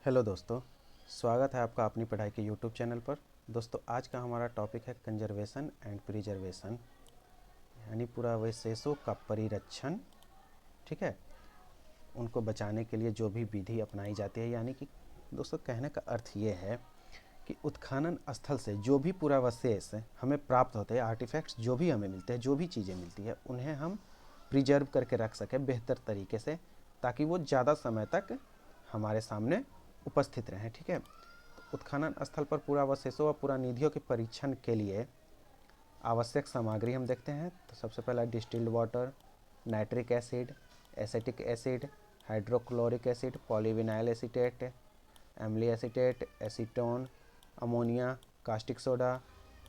Hello दोस्तों, स्वागत है आपका अपनी पढ़ाई के यूट्यूब चैनल पर। दोस्तों, आज का हमारा टॉपिक है कंजर्वेशन एंड प्रिजर्वेशन, यानी पुरावशेषों का परिरक्षण। ठीक है, उनको बचाने के लिए जो भी विधि अपनाई जाती है, यानी कि दोस्तों कहने का अर्थ ये है कि उत्खनन स्थल से जो भी पुरावशेष हमें प्राप्त होते हैं, आर्टिफैक्ट्स जो भी हमें मिलते हैं, जो भी चीज़ें मिलती है, उन्हें हम प्रिजर्व करके रख सकें बेहतर तरीके से, ताकि वो ज़्यादा समय तक हमारे सामने उपस्थित रहें। ठीक है, तो उत्खनन स्थल पर पुरावशेषों और पुरानिधियों के परीक्षण के लिए आवश्यक सामग्री हम देखते हैं। तो सबसे पहला distilled water, nitric acid, acetic acid, hydrochloric acid, polyvinyl acetate, amyl acetate, acetone, ammonia, caustic soda,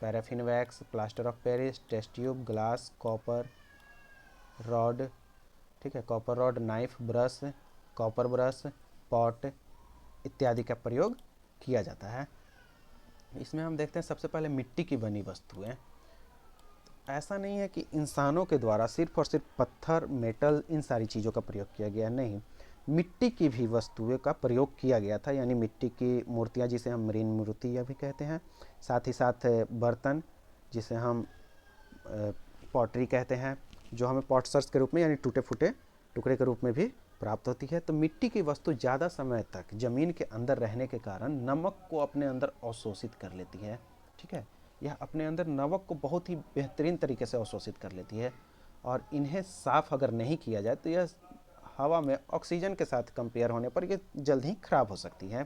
paraffin wax, plaster of Paris, test tube, glass, copper rod. ठीक है, copper rod, knife, brush, copper brush, pot इत्यादि का प्रयोग किया जाता है। इसमें हम देखते हैं सबसे पहले मिट्टी की बनी वस्तुएं। ऐसा नहीं है कि इंसानों के द्वारा सिर्फ और सिर्फ पत्थर, मेटल, इन सारी चीज़ों का प्रयोग किया गया, नहीं, मिट्टी की भी वस्तुएं का प्रयोग किया गया था, यानी मिट्टी की मूर्तियां जिसे हम मरीन मूर्तियां भी कहते हैं, साथ ही साथ बर्तन जिसे हम पॉटरी कहते हैं, जो हमें पॉटसर्स के रूप में यानी टूटे फूटे टुकड़े के रूप में भी प्राप्त होती है। तो मिट्टी की वस्तु ज़्यादा समय तक ज़मीन के अंदर रहने के कारण नमक को अपने अंदर अवशोषित कर लेती है। ठीक है, यह अपने अंदर नमक को बहुत ही बेहतरीन तरीके से अवशोषित कर लेती है, और इन्हें साफ़ अगर नहीं किया जाए तो यह हवा में ऑक्सीजन के साथ कंपेयर होने पर यह जल्द ही खराब हो सकती है।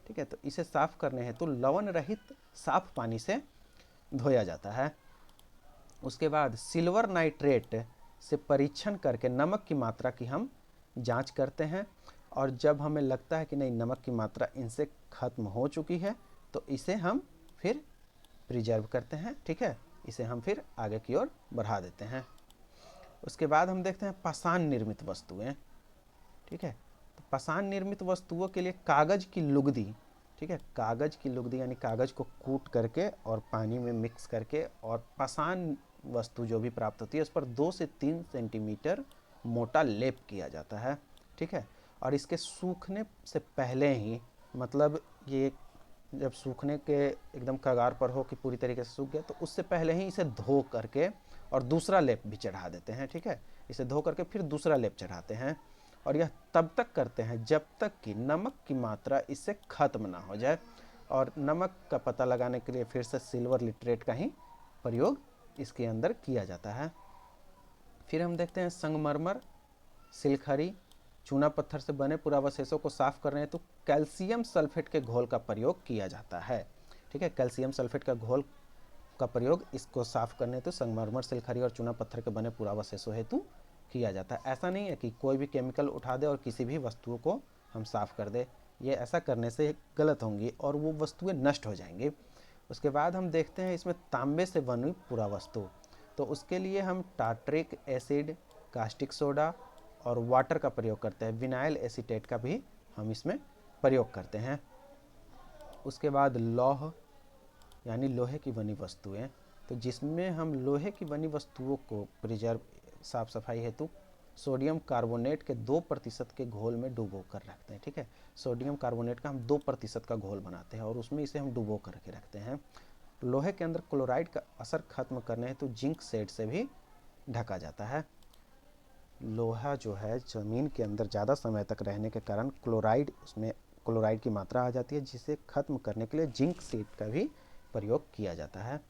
ठीक है, तो इसे साफ़ करने हेतु तो लवण रहित साफ पानी से धोया जाता है। उसके बाद सिल्वर नाइट्रेट से परीक्षण करके नमक की मात्रा की हम जांच करते हैं, और जब हमें लगता है कि नहीं, नमक की मात्रा इनसे ख़त्म हो चुकी है, तो इसे हम फिर प्रिजर्व करते हैं। ठीक है, इसे हम फिर आगे की ओर बढ़ा देते हैं। उसके बाद हम देखते हैं पाषाण निर्मित वस्तुएं। ठीक है, तो पाषाण निर्मित वस्तुओं के लिए कागज़ की लुगदी, ठीक है, कागज़ की लुगदी यानी कागज़ को कूट करके और पानी में मिक्स करके और पाषाण वस्तु जो भी प्राप्त होती है उस पर 2 से 3 सेंटीमीटर मोटा लेप किया जाता है। ठीक है, और इसके सूखने से पहले ही, मतलब ये जब सूखने के एकदम कगार पर हो कि पूरी तरीके से सूख गया, तो उससे पहले ही इसे धो करके और दूसरा लेप भी चढ़ा देते हैं। ठीक है, इसे धो करके फिर दूसरा लेप चढ़ाते हैं, और यह तब तक करते हैं जब तक कि नमक की मात्रा इससे ख़त्म ना हो जाए। और नमक का पता लगाने के लिए फिर से सिल्वर लिट्रेट का ही प्रयोग इसके अंदर किया जाता है। फिर हम देखते हैं संगमरमर, सिलखरी, चूना पत्थर से बने पुरावशेषों को साफ करने हेतु कैल्शियम सल्फेट के घोल का प्रयोग किया जाता है। ठीक है, कैल्शियम सल्फेट का घोल का प्रयोग इसको साफ करने हेतु संगमरमर, सिलखरी और चूना पत्थर के बने पुरावशेषों हेतु किया जाता है। ऐसा नहीं है कि कोई भी केमिकल उठा दे और किसी भी वस्तुओं को हम साफ कर दे, ये ऐसा करने से गलत होंगी और वो वस्तुएं नष्ट हो जाएंगी। उसके बाद हम देखते हैं इसमें तांबे से बनी पुरावस्तु। तो उसके लिए हम टार्ट्रिक एसिड, कास्टिक सोडा और वाटर का प्रयोग करते हैं। विनाइल एसीटेट का भी हम इसमें प्रयोग करते हैं। उसके बाद लौह यानी लोहे की बनी वस्तुएं, तो जिसमें हम लोहे की बनी वस्तुओं को प्रिजर्व, साफ सफाई हेतु सोडियम कार्बोनेट के 2% के घोल में डुबो कर रखते हैं। ठीक है, सोडियम कार्बोनेट का हम 2% का घोल बनाते हैं और उसमें इसे हम डुबो करके रखते हैं। लोहे के अंदर क्लोराइड का असर खत्म करने हेतु जिंक सेड से भी ढका जाता है। लोहा जो है ज़मीन के अंदर ज़्यादा समय तक रहने के कारण क्लोराइड, उसमें क्लोराइड की मात्रा आ जाती है, जिसे खत्म करने के लिए जिंक सीड का भी प्रयोग किया जाता है।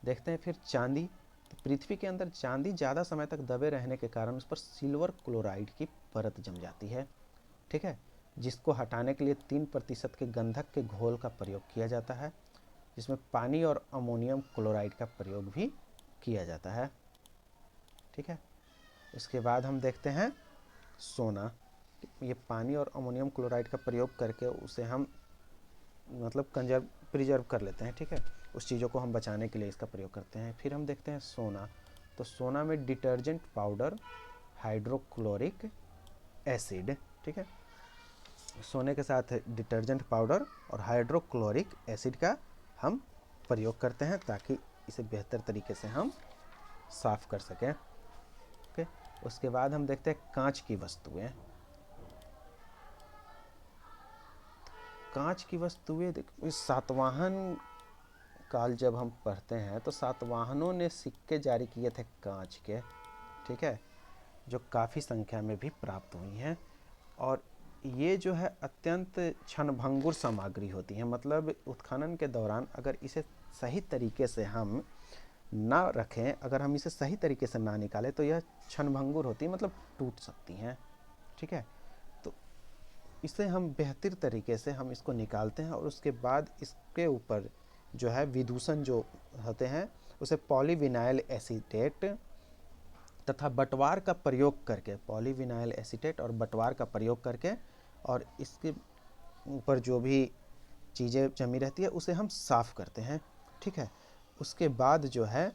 देखते हैं फिर चांदी। तो पृथ्वी के अंदर चांदी ज़्यादा समय तक दबे रहने के कारण उस पर सिल्वर क्लोराइड की परत जम जाती है। ठीक है, जिसको हटाने के लिए 3% के गंधक के घोल का प्रयोग किया जाता है, जिसमें पानी और अमोनियम क्लोराइड का प्रयोग भी किया जाता है। ठीक है, इसके बाद हम देखते हैं सोना। ये पानी और अमोनियम क्लोराइड का प्रयोग करके उसे हम मतलब प्रिजर्व कर लेते हैं। ठीक है, उस चीज़ों को हम बचाने के लिए इसका प्रयोग करते हैं। फिर हम देखते हैं सोना। तो सोना में डिटर्जेंट पाउडर, हाइड्रोक्लोरिक एसिड, ठीक है, सोने के साथ डिटर्जेंट पाउडर और हाइड्रोक्लोरिक एसिड का हम प्रयोग करते हैं ताकि इसे बेहतर तरीके से हम साफ़ कर सकें। ओके, उसके बाद हम देखते हैं कांच की वस्तुएं। कांच की वस्तुएं इस सातवाहन काल जब हम पढ़ते हैं तो सातवाहनों ने सिक्के जारी किए थे कांच के, ठीक है, जो काफ़ी संख्या में भी प्राप्त हुई हैं। और ये जो है अत्यंत क्षणभंगुर सामग्री होती है, मतलब उत्खनन के दौरान अगर इसे सही तरीके से हम ना रखें, अगर हम इसे सही तरीके से ना निकालें तो यह क्षणभंगुर होती है, मतलब टूट सकती हैं, ठीक है। तो इसे हम बेहतर तरीके से हम इसको निकालते हैं और उसके बाद इसके ऊपर जो है विदूषण जो होते हैं उसे पॉलीविनाइल एसीटेट तथा बटवार का प्रयोग करके, पॉलीविनाइल एसीटेट और बटवार का प्रयोग करके, और इसके ऊपर जो भी चीज़ें जमी रहती है उसे हम साफ़ करते हैं, ठीक है। उसके बाद जो है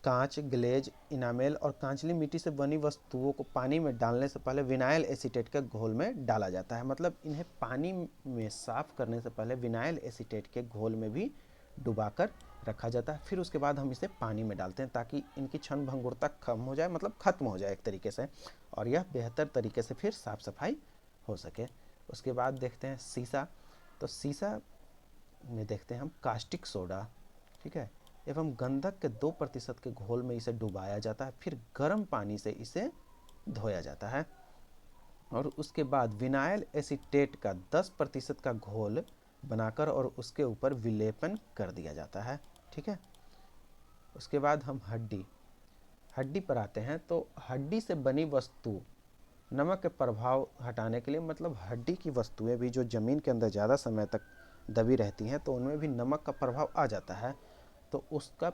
कांच, ग्लेज, इनामेल और कांचली मिट्टी से बनी वस्तुओं को पानी में डालने से पहले विनाइल एसीटेट के घोल में डाला जाता है, मतलब इन्हें पानी में साफ़ करने से पहले विनाइल एसीटेट के घोल में भी डुबाकर रखा जाता है। फिर उसके बाद हम इसे पानी में डालते हैं ताकि इनकी क्षण भंगुरता कम हो जाए, मतलब ख़त्म हो जाए एक तरीके से, और यह बेहतर तरीके से फिर साफ़ सफाई हो सके। उसके बाद देखते हैं सीसा। तो सीसा में देखते हैं हम कास्टिक सोडा, ठीक है, एवं गंधक के 2% के घोल में इसे डुबाया जाता है, फिर गर्म पानी से इसे धोया जाता है और उसके बाद विनाइल एसीटेट का 10% का घोल बनाकर और उसके ऊपर विलेपन कर दिया जाता है, ठीक है। उसके बाद हम हड्डी पर आते हैं। तो हड्डी से बनी वस्तु नमक के प्रभाव हटाने के लिए, मतलब हड्डी की वस्तुएं भी जो ज़मीन के अंदर ज़्यादा समय तक दबी रहती हैं तो उनमें भी नमक का प्रभाव आ जाता है, तो उसका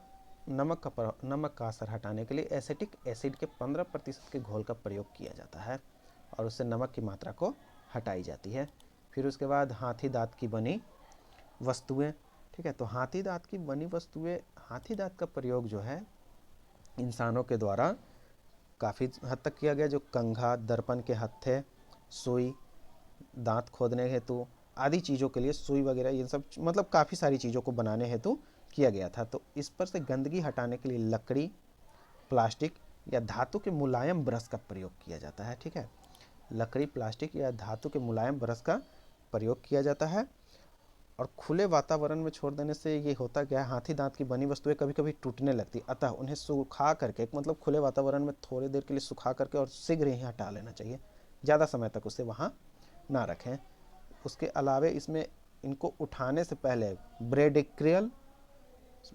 नमक का असर हटाने के लिए एसिटिक एसिड के 15% के घोल का प्रयोग किया जाता है और उससे नमक की मात्रा को हटाई जाती है। फिर उसके बाद हाथी दाँत की बनी वस्तुएं, ठीक है। तो हाथी दाँत की बनी वस्तुएं, हाथी दाँत का प्रयोग जो है इंसानों के द्वारा काफ़ी हद तक किया गया, जो कंघा, दर्पण के हत्थे, सुई, दांत खोदने हेतु आदि चीज़ों के लिए सुई वगैरह, ये सब मतलब काफ़ी सारी चीज़ों को बनाने हेतु किया गया था। तो इस पर से गंदगी हटाने के लिए लकड़ी, प्लास्टिक या धातु के मुलायम ब्रश का प्रयोग किया जाता है, ठीक है। लकड़ी, प्लास्टिक या धातु के मुलायम ब्रश का प्रयोग किया जाता है और खुले वातावरण में छोड़ देने से ये होता क्या है, हाथी दांत की बनी वस्तुएं कभी कभी टूटने लगती, अतः उन्हें सुखा करके, मतलब खुले वातावरण में थोड़ी देर के लिए सुखा करके और शीघ्र ही हटा लेना चाहिए, ज़्यादा समय तक उसे वहाँ ना रखें। उसके अलावे इसमें इनको उठाने से पहले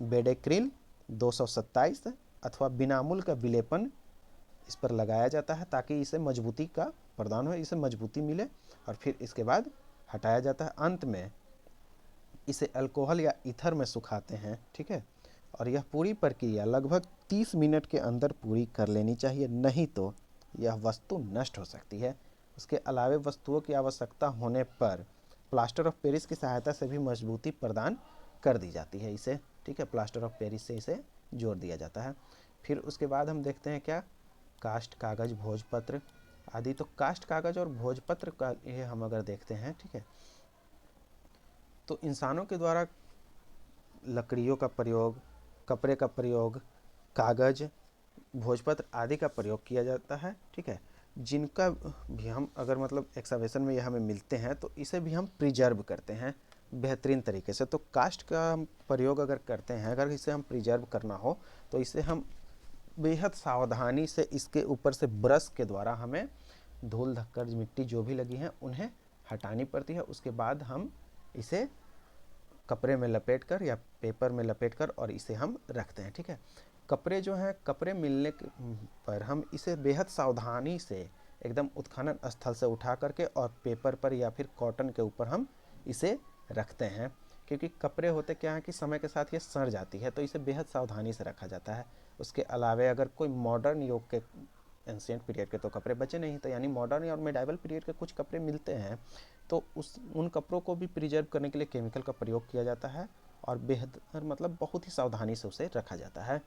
बेडेक्रिल 227 अथवा बिनामुल का विलेपन इस पर लगाया जाता है ताकि इसे मजबूती का प्रदान हो, इसे मजबूती मिले, और फिर इसके बाद हटाया जाता है। अंत में इसे अल्कोहल या ईथर में सुखाते हैं, ठीक है। और यह पूरी प्रक्रिया लगभग 30 मिनट के अंदर पूरी कर लेनी चाहिए, नहीं तो यह वस्तु नष्ट हो सकती है। उसके अलावे वस्तुओं की आवश्यकता होने पर प्लास्टर ऑफ पेरिस की सहायता से भी मजबूती प्रदान कर दी जाती है इसे, ठीक है। प्लास्टर ऑफ पेरिस से इसे जोड़ दिया जाता है। फिर उसके बाद हम देखते हैं क्या, काष्ठ, कागज, भोजपत्र आदि। तो काष्ठ, कागज और भोजपत्र का ये हम अगर देखते हैं, ठीक है, तो इंसानों के द्वारा लकड़ियों का प्रयोग, कपड़े का प्रयोग, कागज, भोजपत्र आदि का प्रयोग किया जाता है, ठीक है। जिनका भी हम अगर मतलब एक्सकवेशन में ये हमें मिलते हैं तो इसे भी हम प्रिजर्व करते हैं बेहतरीन तरीके से। तो कास्ट का हम प्रयोग अगर करते हैं, अगर इसे हम प्रिजर्व करना हो तो इसे हम बेहद सावधानी से इसके ऊपर से ब्रश के द्वारा हमें धूल धक्कर मिट्टी जो भी लगी है उन्हें हटानी पड़ती है। उसके बाद हम इसे कपड़े में लपेट कर या पेपर में लपेट कर और इसे हम रखते हैं, ठीक है। कपड़े जो हैं, कपड़े मिलने पर हम इसे बेहद सावधानी से एकदम उत्खनन स्थल से उठा करके और पेपर पर या फिर कॉटन के ऊपर हम इसे रखते हैं, क्योंकि कपड़े होते क्या है कि समय के साथ ये सड़ जाती है, तो इसे बेहद सावधानी से रखा जाता है। उसके अलावे अगर कोई मॉडर्न युग के, एंशिएंट पीरियड के तो कपड़े बचे नहीं, तो यानी मॉडर्न और मेडाइवल पीरियड के कुछ कपड़े मिलते हैं, तो उन कपड़ों को भी प्रिजर्व करने के लिए केमिकल का प्रयोग किया जाता है और बेहतर मतलब बहुत ही सावधानी से उसे रखा जाता है।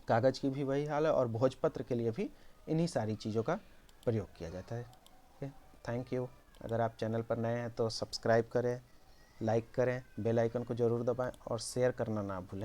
कागज़ की भी वही हाल है और भोजपत्र के लिए भी इन्हीं सारी चीज़ों का प्रयोग किया जाता है। Thank you. अगर आप चैनल पर नए हैं तो सब्सक्राइब करें, लाइक करें, बेल आइकन को ज़रूर दबाएं और शेयर करना ना भूलें।